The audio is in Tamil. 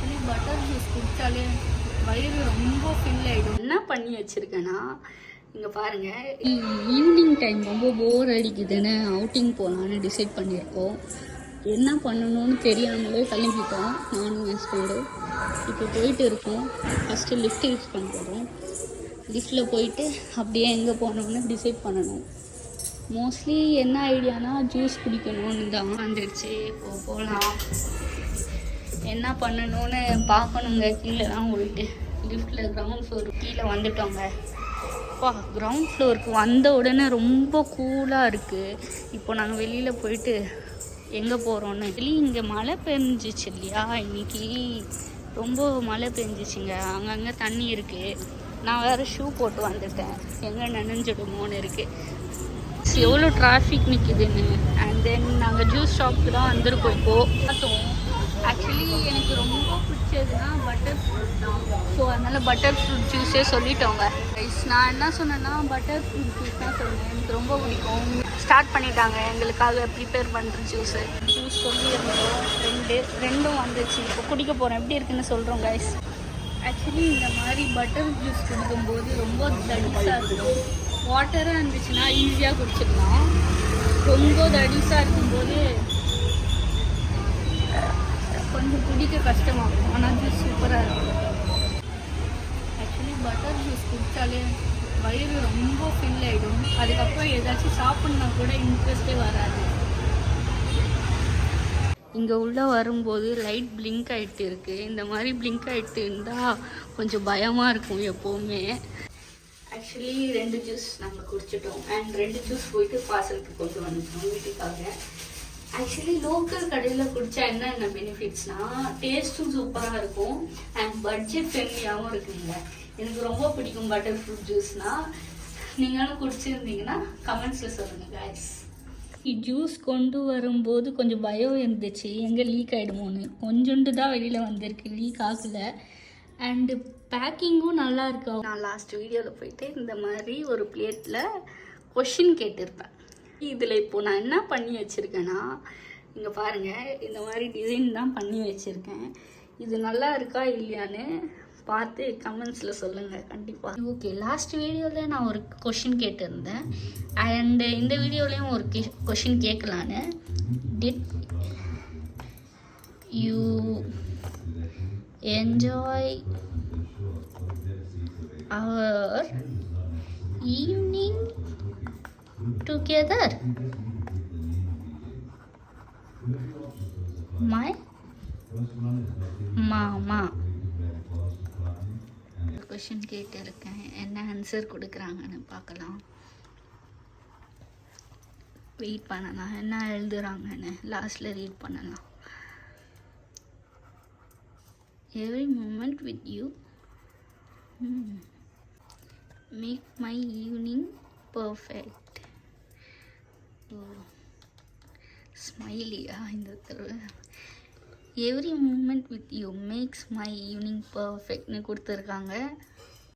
ஆக்சுவலி பட்டர் ஜூஸ் குடித்தாலே வயிறு ரொம்ப ஃபில் ஆகிடும். என்ன பண்ணி வச்சுருக்கேன்னா இங்கே பாருங்கள், ஈவினிங் டைம் ரொம்ப போர் அடிக்குதுன்னு அவுட்டிங் போகலான்னு டிசைட் பண்ணியிருக்கோம். என்ன பண்ணணும்னு தெரியாமலே கிளம்பிட்டோம் நானும் என் ஸ்கூலு. இப்போ போயிட்டு இருக்கோம். ஃபஸ்ட்டு லிஃப்ட் யூஸ் பண்ண போகிறோம். லிஃப்ட்டில் போயிட்டு அப்படியே எங்கே போகணும்னு டிசைட் பண்ணணும். மோஸ்ட்லி என்ன ஐடியானா ஜூஸ் குடிக்கணும்னு தான் வந்துடுச்சு. இப்போ போகலாம். என்ன பண்ணணும்னு பார்க்கணுங்க. கீழே தான் போயிட்டு லிஃப்ட்டில் கிரவுண்ட் ஃப்ளோர் கீழே வந்துட்டோங்க. அப்பா, கிரவுண்ட் ஃப்ளோருக்கு வந்த உடனே ரொம்ப கூலாக இருக்குது. இப்போ நாங்கள் வெளியில் போயிட்டு எங்கே போகிறோன்னு இங்கே மழை பெஞ்சிச்சு இல்லையா, இன்றைக்கி ரொம்ப மழை பெஞ்சிச்சுங்க. அங்கங்கே தண்ணி இருக்குது. நான் வேறு ஷூ போட்டு வந்துட்டேன், எங்கே நனைஞ்சிடுமோன்னு இருக்குது. எவ்வளோ டிராஃபிக் நிற்கிதுன்னு. அண்ட் தென் நாங்கள் ஜூஸ் ஷாப்புக்கு தான் வந்திருக்கோம். இப்போது பார்த்தோம். ஆக்சுவலி எனக்கு ரொம்ப பிடிச்சதுன்னா பட்டர் ஃப்ரூட் தான். ஸோ அதனால் பட்டர் ஃப்ரூட் ஜூஸே சொல்லிட்டோங்க. நான் என்ன சொன்னேன்னா பட்டர் ஃப்ரூட் ஜூஸ் தான் சொன்னேன். எனக்கு ரொம்ப பிடிக்கும். ஸ்டார்ட் பண்ணிட்டாங்க எங்களுக்காக ப்ரிப்பேர் பண்ணுற ஜூஸு. ஜூஸ் சொல்லியிருந்தோம், ரெண்டும் வந்துச்சு. இப்போ குடிக்க போகிறேன். எப்படி இருக்குன்னு சொல்கிறோம் கைஸ். ஆக்சுவலி இந்த மாதிரி பட்டர் ஜூஸ் குடிக்கும்போது ரொம்ப தடிசாக இருக்கும். வாட்டராக இருந்துச்சுன்னா ஈஸியாக குடிச்சிடலாம். ரொம்ப தடிசாக இருக்கும்போது கொஞ்சம் குடிக்க கஷ்டமாகும். ஆனால் ஜூஸ் சூப்பராக இருக்கும். ஆக்சுவலி பட்டர் ஜூஸ் குடித்தாலே வயிறு ரொம்ப ஃபில் ஆகிடும். அதுக்கப்புறம் ஏதாச்சும் சாப்பிட்னா கூட இன்ட்ரெஸ்டே வராது. இங்கே உள்ளே வரும்போது லைட் பிளிங்க் ஆகிட்டு இருக்குது. இந்த மாதிரி பிளிங்க் ஆகிட்டு இருந்தால் கொஞ்சம் பயமாக இருக்கும் எப்போவுமே. ஆக்சுவலி 2 ஜூஸ் நாங்கள் குடிச்சிட்டோம். அண்ட் 2 ஜூஸ் போயிட்டு பார்சலுக்கு கொண்டு வந்துட்டோம் வீட்டுக்காக. ஆக்சுவலி லோக்கல் கடையில் குடித்தா என்ன பெனிஃபிட்ஸ்னால் டேஸ்ட்டும் சூப்பராக இருக்கும் அண்ட் பட்ஜெட் ஃப்ரெண்ட்லியாகவும் இருக்குங்க. எனக்கு ரொம்ப பிடிக்கும் பட்டர் ஃப்ரூட் ஜூஸ்னால். நீங்களும் குடிச்சிருந்தீங்கன்னா கமெண்ட்ஸில் சொல்லுங்கள் கைஸ். ஜூஸ் கொண்டு வரும்போது கொஞ்சம் பயம் இருந்துச்சு, எங்கே லீக் ஆகிடுமோன்னு. கொஞ்சோண்டு தான் வெளியில் வந்திருக்கு, லீக் ஆகலை. அண்டு பேக்கிங்கும் நல்லா இருக்கு. நான் லாஸ்ட் வீடியோவில் போயிட்டு இந்த மாதிரி ஒரு பிளேட்டில் கொஷின் கேட்டிருப்பேன். இதில் இப்போது நான் என்ன பண்ணி வச்சுருக்கேன்னா, இங்கே பாருங்கள், இந்த மாதிரி டிசைன் தான் பண்ணி வச்சுருக்கேன். இது நல்லா இருக்கா இல்லையான்னு பார்த்து கமெண்ட்ஸில் சொல்லுங்கள் கண்டிப்பாக. ஓகே, லாஸ்ட் வீடியோவில் நான் ஒரு கொஷின் கேட்டிருந்தேன். அண்டு இந்த வீடியோலையும் ஒரு கொஷின் கேட்கலான்னு. Did you enjoy our evening together? My mama. Question கேட்டிருக்கேன், என்ன ஆன்சர் கொடுக்குறாங்கன்னு பார்க்கலாம். வெயிட் பண்ணலாம், என்ன எழுதுறாங்கன்னு லாஸ்ட்டில் ரீட் பண்ணலாம். Every moment with you make my evening perfect. ஸ்மைலியா இந்த தடவை. Every moment with you makes my evening பர்ஃபெக்ட்னு கொடுத்துருக்காங்க.